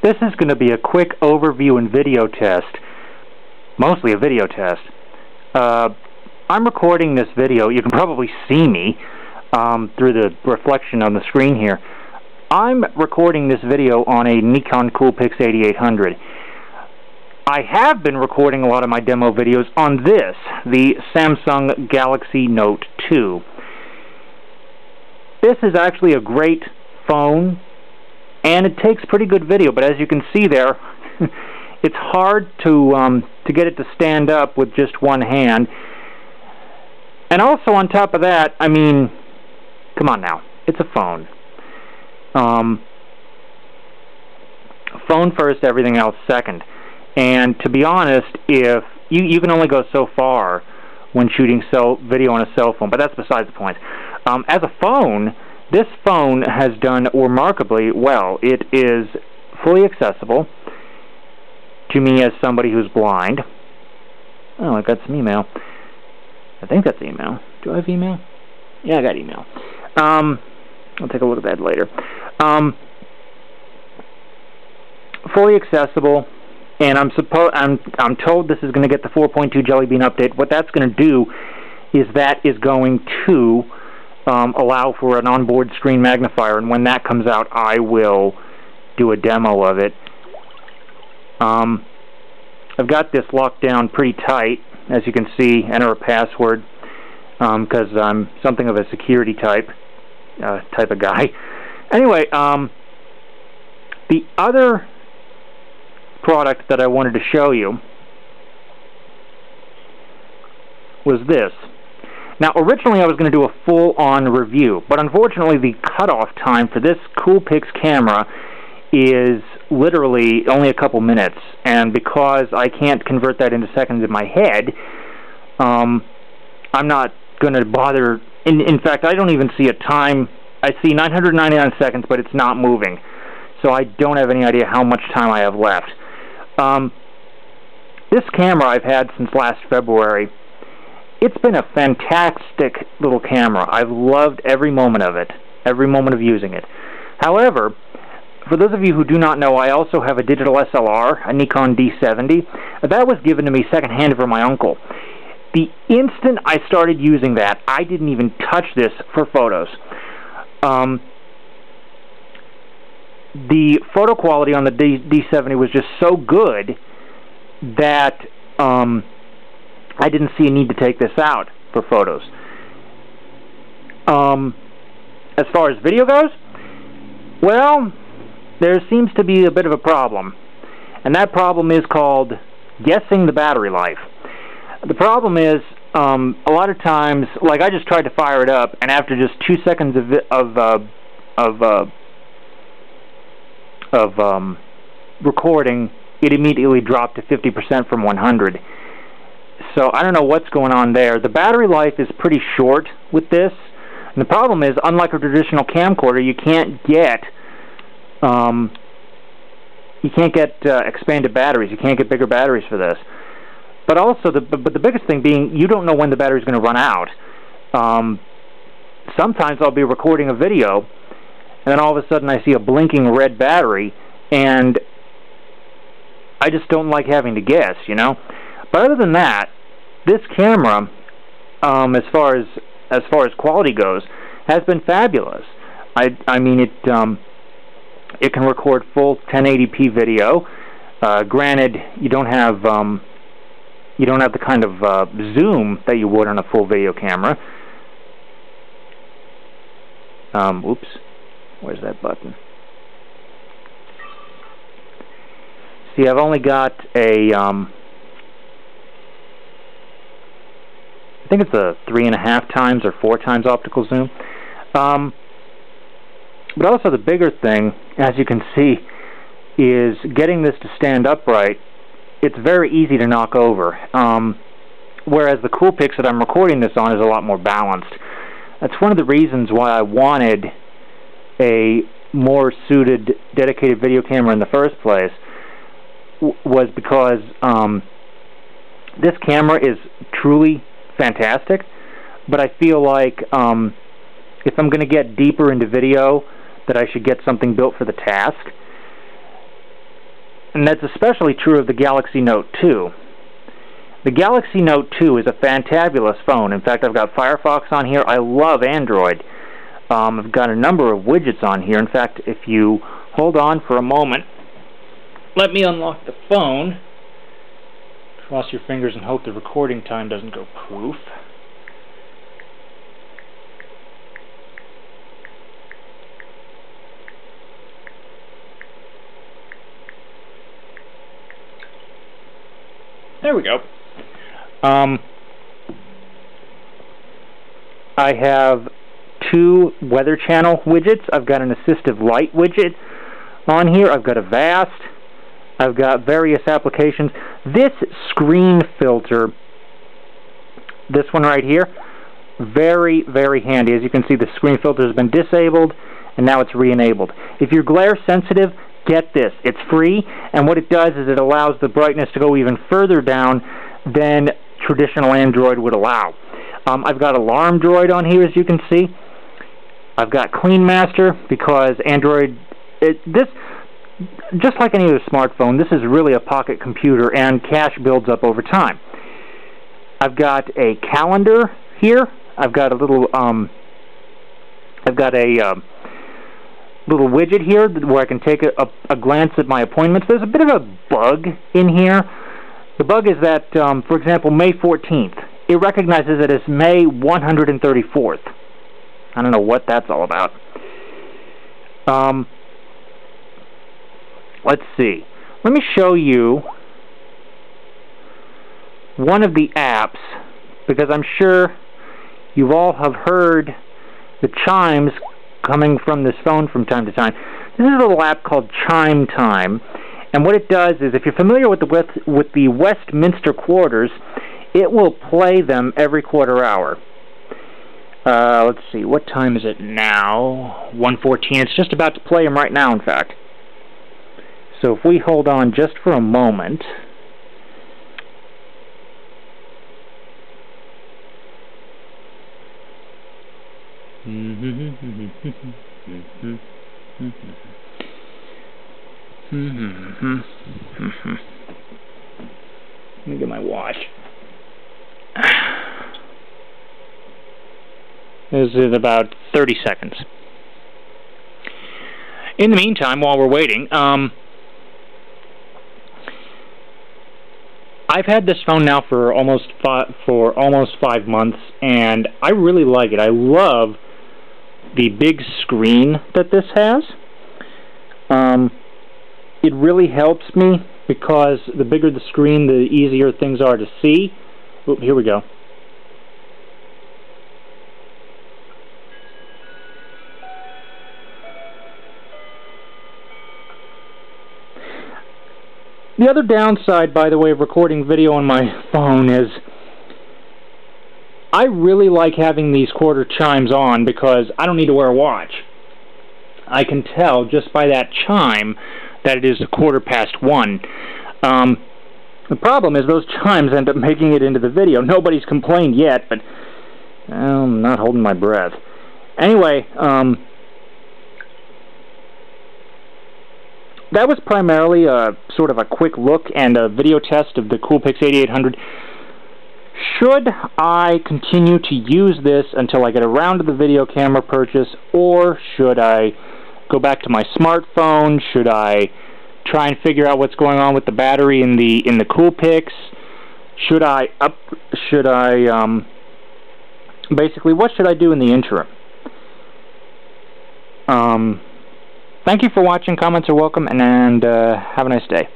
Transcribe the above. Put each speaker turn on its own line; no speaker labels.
This is going to be a quick overview and video test, mostly a video test. I'm recording this video. You can probably see me through the reflection on the screen here. I'm recording this video on a Nikon CoolPix 8800. I have been recording a lot of my demo videos on this, the Samsung Galaxy Note 2. This is actually a great phone, and it takes pretty good video, but as you can see there, it's hard to get it to stand up with just one hand. And also on top of that, I mean, come on now, it's a phone. Phone first, everything else second. And to be honest, if you can only go so far when shooting video on a cell phone, but that's besides the point. As a phone, this phone has done remarkably well. It is fully accessible to me as somebody who's blind. Oh, I got some email. I think that's email. Do I have email? Yeah, I got email. I'll take a look at that later. Fully accessible, and I'm told this is going to get the 4.2 Jelly Bean update. What that's going to do is that is going to allow for an onboard screen magnifier, and when that comes out, I will do a demo of it. I've got this locked down pretty tight, as you can see. Enter a password, because I'm something of a security type of guy. Anyway, the other product that I wanted to show you was this. Now, originally I was going to do a full-on review, but unfortunately the cutoff time for this CoolPix camera is literally only a couple minutes, and because I can't convert that into seconds in my head, I'm not going to bother. In fact, I don't even see a time. I see 999 seconds, but it's not moving, so I don't have any idea how much time I have left. This camera I've had since last February. It's been a fantastic little camera. I've loved every moment of it, every moment of using it. However, for those of you who do not know, I also have a digital SLR, a Nikon D70. That was given to me secondhand from my uncle. The instant I started using that, I didn't even touch this for photos. The photo quality on the D70 was just so good that I didn't see a need to take this out for photos. As far as video goes, well, there seems to be a bit of a problem, and that problem is called guessing the battery life. The problem is, a lot of times, like I just tried to fire it up, and after just 2 seconds of recording, it immediately dropped to 50% from 100. So I don't know what's going on there. The battery life is pretty short with this, and the problem is, unlike a traditional camcorder, you can't get expanded batteries. You can't get bigger batteries for this. But also, the biggest thing being, you don't know when the battery's going to run out. Sometimes I'll be recording a video, and then all of a sudden I see a blinking red battery, and I just don't like having to guess, you know. But other than that, this camera, as far as quality goes, has been fabulous. I mean, it can record full 1080p video. Granted, you don't have the kind of zoom that you would on a full video camera. Oops, where's that button? See, I've only got a I think it's a 3.5 times or 4 times optical zoom. But also the bigger thing, as you can see, is getting this to stand upright. It's very easy to knock over, whereas the CoolPix that I'm recording this on is a lot more balanced. That's one of the reasons why I wanted a more suited, dedicated video camera in the first place, was because this camera is truly fantastic, but I feel like if I'm going to get deeper into video, that I should get something built for the task. And that's especially true of the Galaxy Note 2. The Galaxy Note 2 is a fantabulous phone. In fact, I've got Firefox on here. I love Android. I've got a number of widgets on here. In fact, if you hold on for a moment, let me unlock the phone. Cross your fingers and hope the recording time doesn't go poof. There we go. I have 2 Weather Channel widgets. I've got an assistive light widget on here. I've got a VAST. I've got various applications. This screen filter, this one right here, very, very handy. As you can see, the screen filter has been disabled, and now it's re-enabled. If you're glare sensitive, get this. It's free, and what it does is it allows the brightness to go even further down than traditional Android would allow. I've got Alarm Droid on here, as you can see. I've got Clean Master, because Android, just like any other smartphone, this is really a pocket computer, and cache builds up over time. I've got a calendar here. I've got a little, little widget here where I can take a glance at my appointments. There's a bit of a bug in here. The bug is that, for example, May 14th, it recognizes it as May 134th. I don't know what that's all about. Let's see. Let me show you one of the apps, because I'm sure you all have heard the chimes coming from this phone from time to time. This is a little app called Chime Time, and what it does is, if you're familiar with the Westminster quarters, it will play them every quarter hour. Let's see, what time is it now? 1:14. It's just about to play them right now, in fact. So if we hold on just for a moment, let me get my watch. This is about 30 seconds. In the meantime, while we're waiting, I've had this phone now for almost 5 months, and I really like it. I love the big screen that this has. It really helps me, because the bigger the screen, the easier things are to see. Oop, here we go. The other downside, by the way, of recording video on my phone is I really like having these quarter chimes on, because I don't need to wear a watch. I can tell just by that chime that it is 1:15. The problem is those chimes end up making it into the video. Nobody's complained yet, but I'm not holding my breath. Anyway, that was primarily sort of a quick look and a video test of the CoolPix 8800. Should I continue to use this until I get around to the video camera purchase, or should I go back to my smartphone? Should I try and figure out what's going on with the battery in the CoolPix? Basically, what should I do in the interim? Thank you for watching. Comments are welcome, and have a nice day.